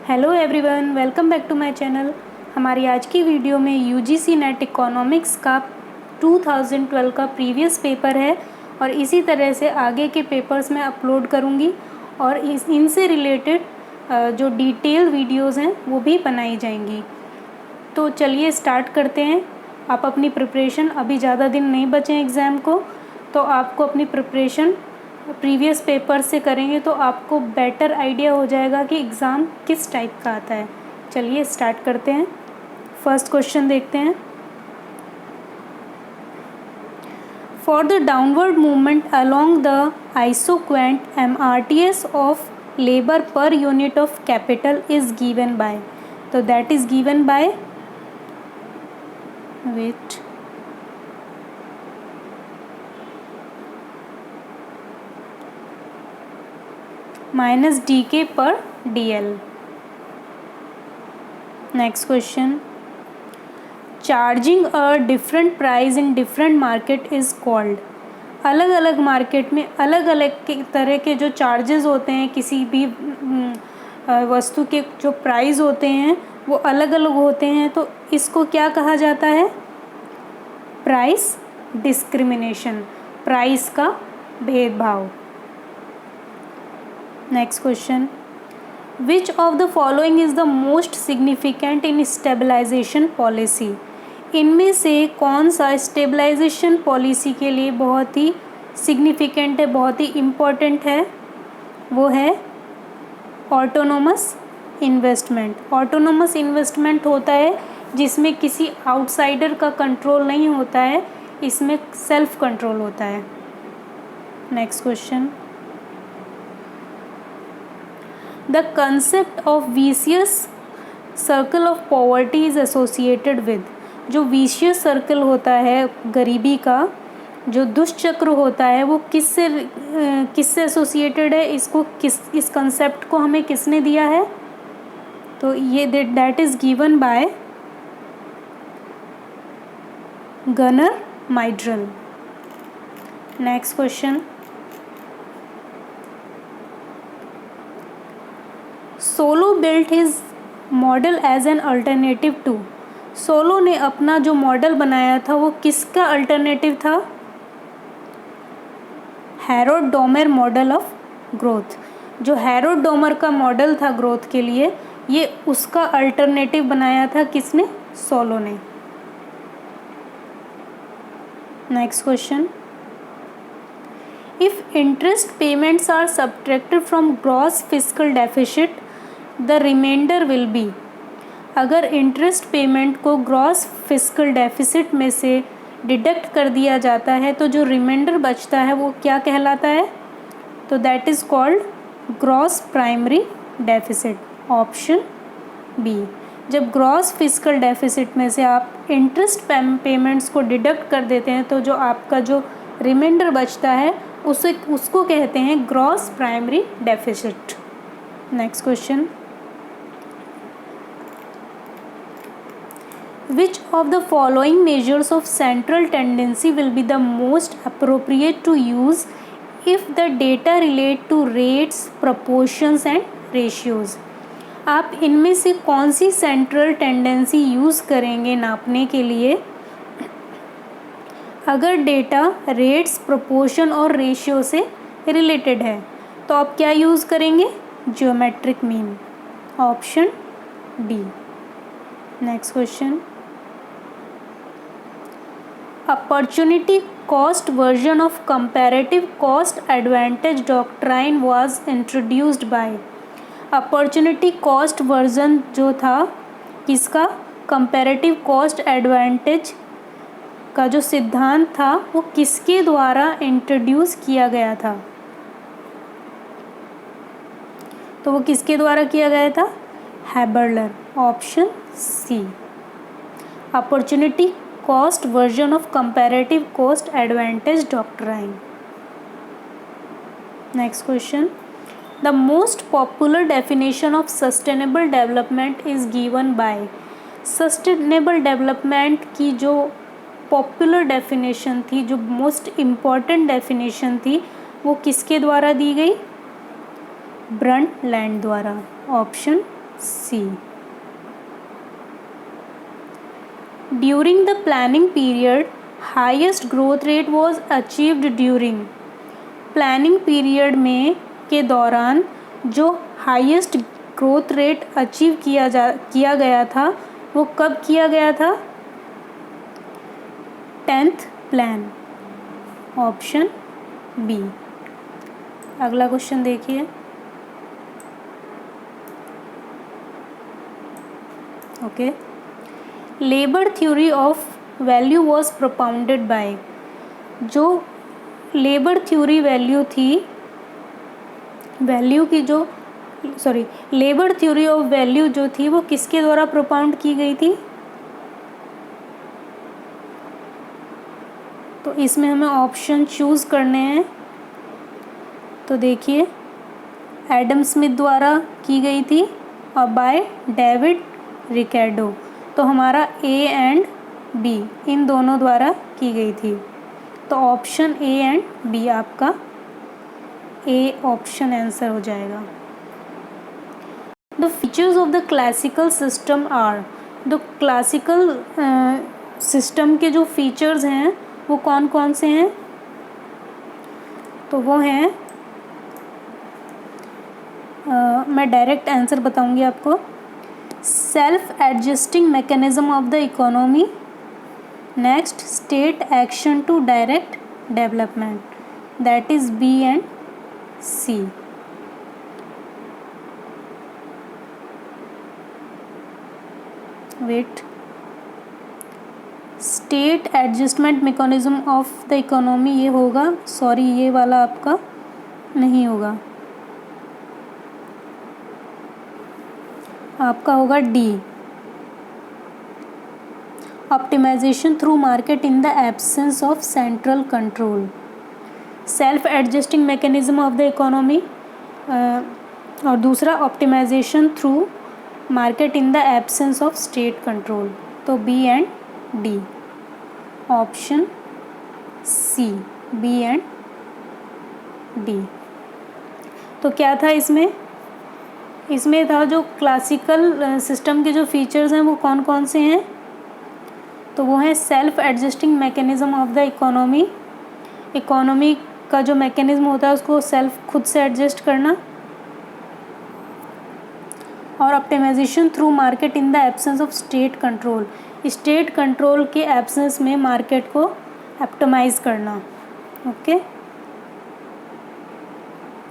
Hello everyone, welcome back to my channel. हमारी आज की वीडियो में यूजीसी नेट इकोनॉमिक्स का 2012 का प्रीवियस पेपर है और इसी तरह से आगे के पेपर्स मैं अपलोड करूंगी और इनसे रिलेटेड जो डिटेल वीडियोस हैं वो भी बनाई जाएंगी। तो चलिए स्टार्ट करते हैं। आप अपनी प्रिपरेशन, अभी ज़्यादा दिन नहीं बचे हैं एग्ज़ाम को, तो आपको अपनी प्रिपरेशन प्रीवियस पेपर से करेंगे तो आपको बेटर आइडिया हो जाएगा कि एग्ज़ाम किस टाइप का आता है। चलिए स्टार्ट करते हैं। फर्स्ट क्वेश्चन देखते हैं। For the downward movement along the isoquant MRTS of labour per unit of capital is given by, तो that is given by which -dk per dl। Next question, charging a different price in different market is called. अलग अलग market में अलग अलग तरह के जो charges होते हैं, किसी भी वस्तु के जो प्राइस होते हैं वो अलग अलग होते हैं, तो इसको क्या कहा जाता है? प्राइस डिस्क्रिमिनेशन, प्राइस का भेदभाव। Next question, which of the following is the most significant in stabilization policy. इनमें से कौन सा स्टेबलाइजेशन पॉलिसी के लिए बहुत ही सिग्निफिकेंट है, बहुत ही इम्पोर्टेंट है? वो है ऑटोनोमस इन्वेस्टमेंट। ऑटोनोमस इन्वेस्टमेंट होता है जिसमें किसी आउटसाइडर का कंट्रोल नहीं होता है, इसमें सेल्फ कंट्रोल होता है। Next question, the concept of vicious circle of poverty is associated with. जो विशियस सर्कल होता है गरीबी का, जो दुष्चक्र होता है, वो किससे एसोसिएटेड है? इस कंसेप्ट को हमें किसने दिया है? तो ये that is given by Gunnar Myrdal. Next question, Solow built his model as an alternative to. Solow ने अपना जो मॉडल बनाया था वो किसका अल्टरनेटिव था? Harold Domar model of growth. जो हैरोल्ड डोमर का मॉडल था ग्रोथ के लिए, ये उसका अल्टरनेटिव बनाया था किसने? सोलो ने। Next question, if interest payments are subtracted from gross fiscal deficit the remainder will be. अगर इंटरेस्ट पेमेंट को ग्रॉस फिस्कल डेफिसिट में से डिडक्ट कर दिया जाता है तो जो रिमाइंडर बचता है वो क्या कहलाता है? तो that is called gross primary deficit, option B. जब ग्रॉस फिस्कल डेफिसिट में से आप इंटरेस्ट पेमेंट्स को डिडक्ट कर देते हैं तो जो आपका जो रिमाइंडर बचता है उसको कहते हैं gross primary deficit. Next question, which of the following measures of central tendency will be the most appropriate to use if the data relate to rates, proportions and ratios। आप इनमें से कौन सी सेंट्रल टेंडेंसी यूज़ करेंगे नापने के लिए अगर data rates, proportion और रेशियो से रिलेटेड है? तो आप क्या यूज़ करेंगे? Geometric mean, option D. Next question, opportunity cost version of comparative cost advantage doctrine was introduced by। opportunity cost version जो था किसका? comparative cost advantage का जो सिद्धांत था वो किसके द्वारा इंट्रोड्यूस किया गया था? तो वो किसके द्वारा किया गया था? Haberler, option C. Opportunity cost version of comparative cost advantage doctrine। Next question, the most popular definition of sustainable development is given by। sustainable development की जो पॉपुलर डेफिनेशन थी, जो मोस्ट इम्पॉर्टेंट डेफिनेशन थी, वो किसके द्वारा दी गई? ब्रंटलैंड द्वारा, option C. During the planning period highest growth rate was achieved during. Planning period में के दौरान जो हाईएस्ट ग्रोथ रेट अचीव किया गया था वो कब किया गया था? 10th plan, option B. अगला क्वेश्चन देखिए। Okay, labour theory of value was propounded by. जो लेबर थ्योरी वैल्यू थी, वैल्यू की जो लेबर थ्योरी ऑफ वैल्यू जो थी वो किसके द्वारा प्रोपाउंड की गई थी? तो इसमें हमें ऑप्शन चूज़ करने हैं। तो देखिए, एडम स्मिथ द्वारा की गई थी और बाय डेविड रिकार्डो। तो हमारा ए एंड बी इन दोनों द्वारा की गई थी। तो ऑप्शन ए एंड बी आपका ए ऑप्शन आंसर हो जाएगा। The features of the classical system are. The classical system के जो फीचर्स हैं वो कौन कौन से हैं? तो वो हैं, मैं डायरेक्ट आंसर बताऊंगी आपको। Self adjusting mechanism of the economy, next state action to direct development, that is B and C. Wait, state adjustment mechanism of the economy ये होगा, सॉरी ये वाला आपका नहीं होगा, आपका होगा D, optimisation through market in the absence of central control. Self adjusting mechanism of the economy और दूसरा optimisation through market in the absence of state control. तो B and D, option C, B and D. तो क्या था इसमें? इसमें था जो क्लासिकल सिस्टम के जो फीचर्स हैं वो कौन कौन से हैं? तो वो है self adjusting mechanism of the economy, economy का जो मैकेनिज्म होता है उसको सेल्फ खुद से एडजस्ट करना, और optimization through market in the absence of state control, state control के एब्सेंस में मार्केट को ऑप्टिमाइज करना। Okay,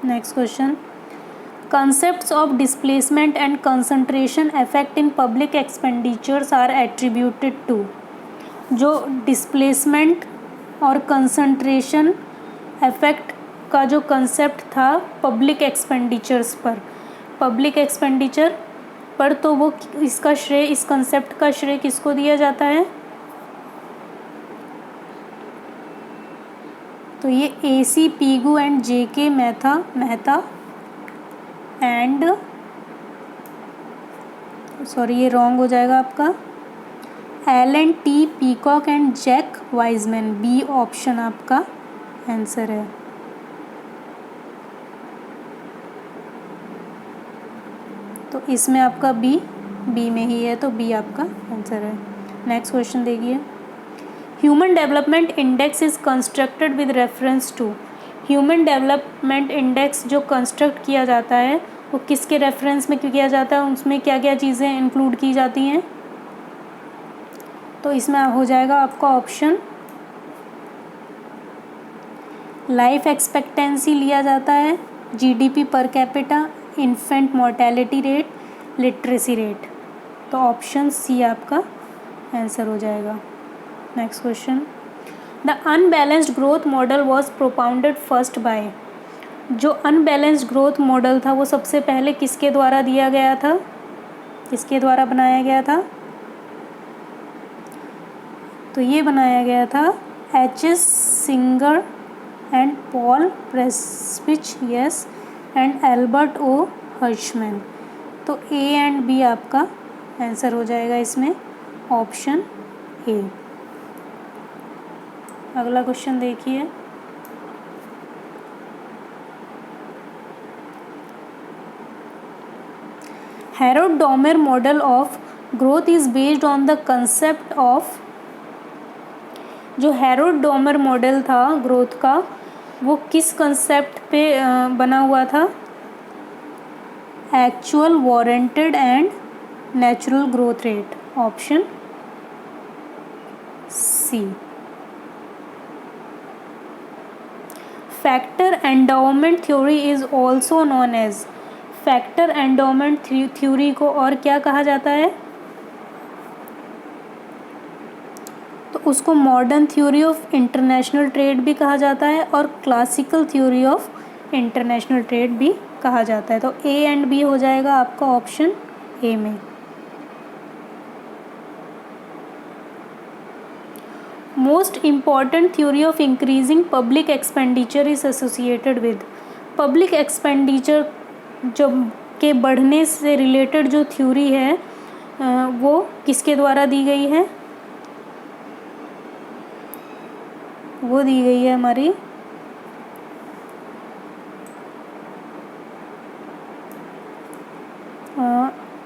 next question. concepts of displacement and concentration effect in public expenditures are attributed to। जो displacement और concentration effect का जो concept था public expenditures पर, पब्लिक एक्सपेंडिचर पर, तो वो इसका श्रेय, इस कंसेप्ट का श्रेय किसको दिया जाता है? तो ये AC Pigou and JK Mehta and sorry ये रॉन्ग हो जाएगा आपका, L&T Peacock and Jack Wiseman, B option आपका आंसर है। तो इसमें आपका बी में ही है, तो बी आपका आंसर है। नेक्स्ट क्वेश्चन देखिए। Human development index is constructed with reference to. Human development index जो कंस्ट्रक्ट किया जाता है वो किसके रेफरेंस में किया जाता है? उसमें क्या क्या चीज़ें इंक्लूड की जाती हैं? तो इसमें हो जाएगा आपका ऑप्शन, लाइफ एक्सपेक्टेंसी लिया जाता है, GDP per capita, infant mortality rate, literacy rate. तो ऑप्शन सी आपका आंसर हो जाएगा। Next question. The unbalanced growth model was propounded first by. जो अनबैलेंस्ड ग्रोथ मॉडल था वो सबसे पहले किसके द्वारा दिया गया था, किसके द्वारा बनाया गया था? तो ये बनाया गया था H.S. Singer and Paul Prebisch, yes, and Albert O Hirschman. तो ए एंड बी आपका आंसर हो जाएगा इसमें, ऑप्शन ए। अगला क्वेश्चन देखिए। Harrod Domar model of growth is based on the concept of, जो हैरोल्ड डॉमर मॉडल था growth का वो किस कंसेप्ट पे बना हुआ था? Actual, warranted and natural growth rate. Option C. Factor endowment theory is also known as, factor endowment theory को और क्या कहा जाता है? तो उसको modern theory of international trade भी कहा जाता है और classical theory of international trade भी कहा जाता है। तो ए एंड बी हो जाएगा आपका ऑप्शन ए में। Most important theory of increasing public expenditure is associated with, public expenditure जो के बढ़ने से रिलेटेड जो थ्योरी है वो किसके द्वारा दी गई है? वो दी गई है हमारी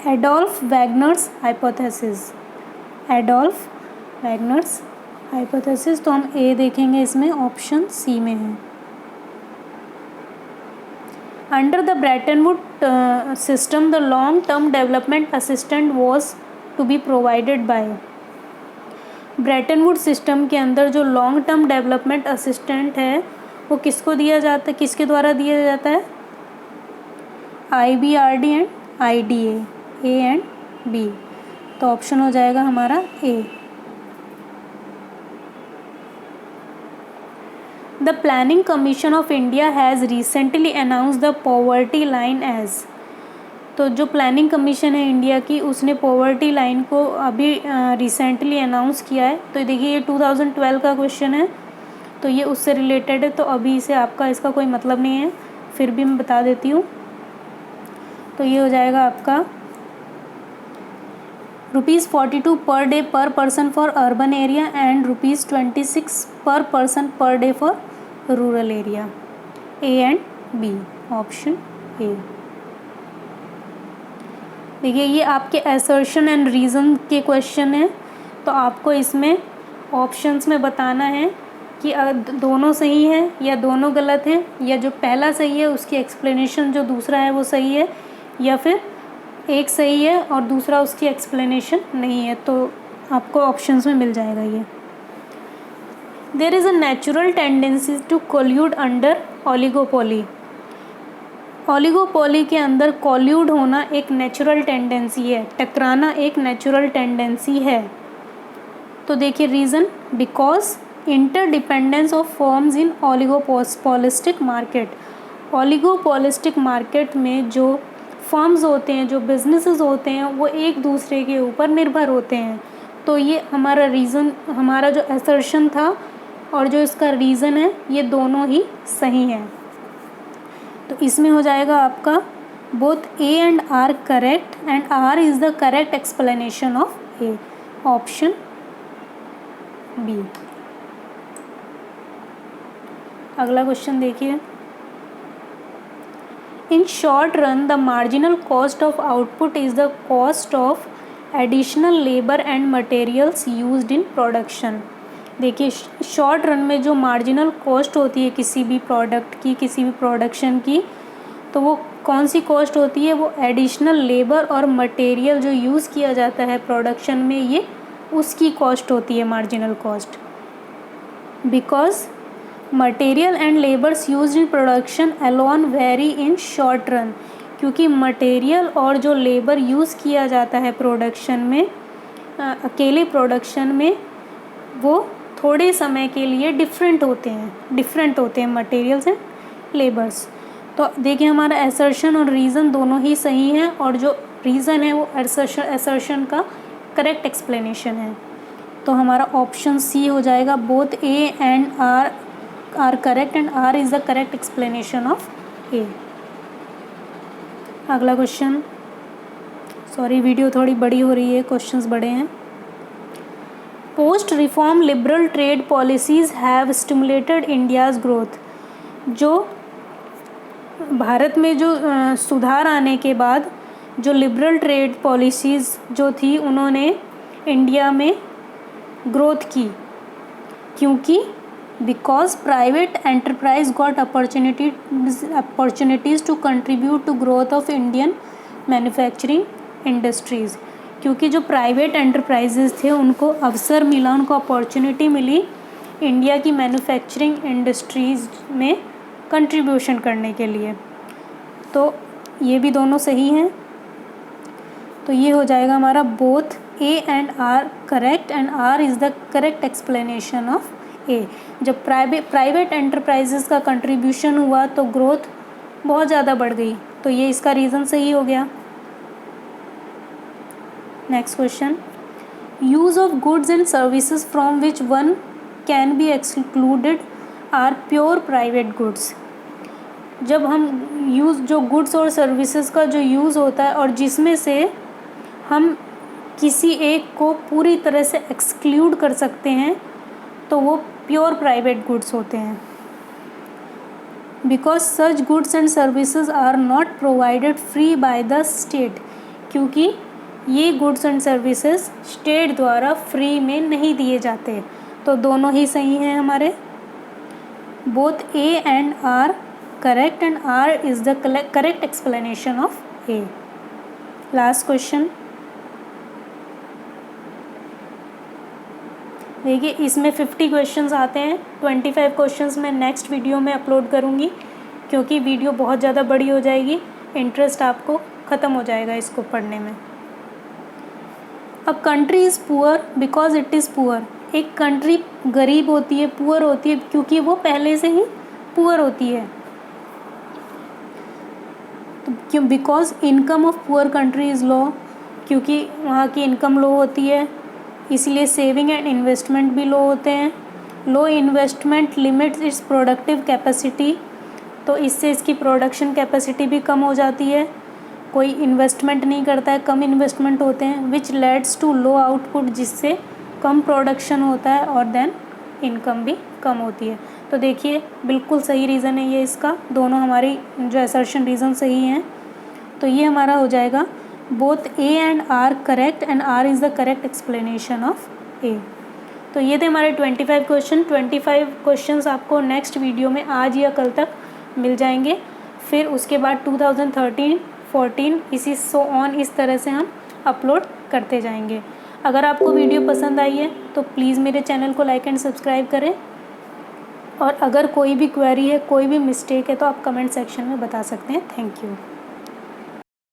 Adolph Wagner's hypothesis, Adolph Wagner's hypothesis. तो हम ए देखेंगे इसमें, ऑप्शन सी में है। Under the Bretton Wood system the long term development assistant was to be provided by, Bretton Wood system के अंदर जो लॉन्ग टर्म डेवलपमेंट असिस्टेंट है वो किसको दिया जाता है, किसके द्वारा दिया जाता है? IBRD and IDA, A and B. तो ऑप्शन हो जाएगा हमारा A. The Planning Commission of India has recently announce the poverty line as, तो जो प्लानिंग कमीशन है इंडिया की उसने पॉवर्टी लाइन को अभी रिसेंटली अनाउंस किया है। तो देखिए ये 2012 का क्वेश्चन है तो ये उससे रिलेटेड है, तो अभी इसे आपका इसका कोई मतलब नहीं है, फिर भी मैं बता देती हूँ। तो ये हो जाएगा आपका ₹42 per day per person for urban area and ₹26 per person per day for rural area. A and B, option A. देखिए ये आपके असर्शन एंड रीज़न के क्वेश्चन हैं, तो आपको इसमें ऑप्शंस में बताना है कि दोनों सही है या दोनों गलत हैं, या जो पहला सही है उसकी एक्सप्लेनेशन जो दूसरा है वो सही है, या फिर एक सही है और दूसरा उसकी एक्सप्लेनेशन नहीं है। तो आपको ऑप्शंस में मिल जाएगा ये। There is a natural tendency to collude under oligopoly, oligopoly के अंदर कोल्यूड होना एक नेचुरल टेंडेंसी है, टकराना एक नेचुरल टेंडेंसी है। तो देखिए reason, because interdependence of firms in oligopolistic market, oligopolistic market में जो फर्म्स होते हैं, जो बिजनेसेस होते हैं, वो एक दूसरे के ऊपर निर्भर होते हैं। तो ये हमारा रीज़न, हमारा जो असर्शन था और जो इसका रीज़न है ये दोनों ही सही हैं। तो इसमें हो जाएगा आपका both A and R correct and R is the correct explanation of A, option B. अगला क्वेश्चन देखिए। In short run, the marginal cost of output is the cost of additional labor and materials used in production। देखिए short run में जो marginal cost होती है किसी भी product की, किसी भी प्रोडक्शन की, तो वो कौन सी कॉस्ट होती है? वो एडिशनल लेबर और मटेरियल जो यूज़ किया जाता है प्रोडक्शन में, ये उसकी कॉस्ट होती है marginal cost. Because material and labours used in production alone very in short run, क्योंकि मटेरियल और जो लेबर यूज़ किया जाता है प्रोडक्शन में, अकेले प्रोडक्शन में, वो थोड़े समय के लिए डिफरेंट होते हैं मटेरियल्स एंड लेबर्स। तो देखिए हमारा असर्शन और रीज़न दोनों ही सही हैं और जो रीज़न है वो असर्शन का करेक्ट एक्सप्लेनेशन है। तो हमारा ऑप्शन सी हो जाएगा, both A and R correct and R is the correct explanation of A. अगला क्वेश्चन, सॉरी वीडियो थोड़ी बड़ी हो रही है, क्वेश्चंस बड़े हैं। Post reform liberal trade policies have stimulated India's growth, जो भारत में जो सुधार आने के बाद जो लिबरल ट्रेड पॉलिसीज़ जो थी उन्होंने इंडिया में ग्रोथ की, क्योंकि because private enterprise got opportunities to contribute to growth of Indian manufacturing industries, क्योंकि जो प्राइवेट एंटरप्राइजेज़ थे उनको अवसर मिला, उनको अपॉर्चुनिटी मिली इंडिया की मैन्युफैक्चरिंग इंडस्ट्रीज़ में कंट्रीब्यूशन करने के लिए। तो ये भी दोनों सही हैं। तो ये हो जाएगा हमारा both A and R correct and R is the correct explanation of A. जब प्राइवेट एंटरप्राइजेज़ का कंट्रीब्यूशन हुआ तो ग्रोथ बहुत ज़्यादा बढ़ गई, तो ये इसका रीज़न सही हो गया। Next question, use of goods and services from which one can be excluded are pure private goods. जब हम जो गुड्स और सर्विसेज का जो यूज़ होता है और जिसमें से हम किसी एक को पूरी तरह से एक्सक्लूड कर सकते हैं, तो वो प्योर प्राइवेट गुड्स होते हैं। Because such goods and services are not provided free by the state, क्योंकि ये गुड्स एंड सर्विसेज स्टेट द्वारा फ्री में नहीं दिए जाते। तो दोनों ही सही हैं हमारे, both A and R correct and R is the correct explanation of A. Last question देखिए, इसमें 50 क्वेश्चंस आते हैं। 25 क्वेश्चंस मैं नेक्स्ट वीडियो में अपलोड करूँगी, क्योंकि वीडियो बहुत ज़्यादा बड़ी हो जाएगी, इंटरेस्ट आपको ख़त्म हो जाएगा इसको पढ़ने में। अब country is poor because it is poor. एक कंट्री गरीब होती है, पुअर होती है, क्योंकि वो पहले से ही पुअर होती है। तो क्यों? Because income of poor country is low, क्योंकि वहाँ की इनकम लो होती है, इसलिए सेविंग एंड इन्वेस्टमेंट भी लो होते हैं। Low investment limits its productive capacity, तो इससे इसकी प्रोडक्शन कैपेसिटी भी कम हो जाती है। कोई इन्वेस्टमेंट नहीं करता है, कम इन्वेस्टमेंट होते हैं, विच लेड्स टू लो आउटपुट, जिससे कम प्रोडक्शन होता है और देन इनकम भी कम होती है। तो देखिए, बिल्कुल सही रीज़न है ये इसका, दोनों हमारी जो असर्शन रीज़न सही हैं। तो ये हमारा हो जाएगा both A and R correct and R is the correct explanation of A. तो ये थे हमारे 25 क्वेश्चन। 25 क्वेश्चंस आपको नेक्स्ट वीडियो में आज या कल तक मिल जाएंगे। फिर उसके बाद 2013, 14 इसी सो ऑन इस तरह से हम अपलोड करते जाएंगे। अगर आपको वीडियो पसंद आई है तो प्लीज़ मेरे चैनल को लाइक एंड सब्सक्राइब करें, और अगर कोई भी क्वेरी है, कोई भी मिस्टेक है, तो आप कमेंट सेक्शन में बता सकते हैं। Thank you.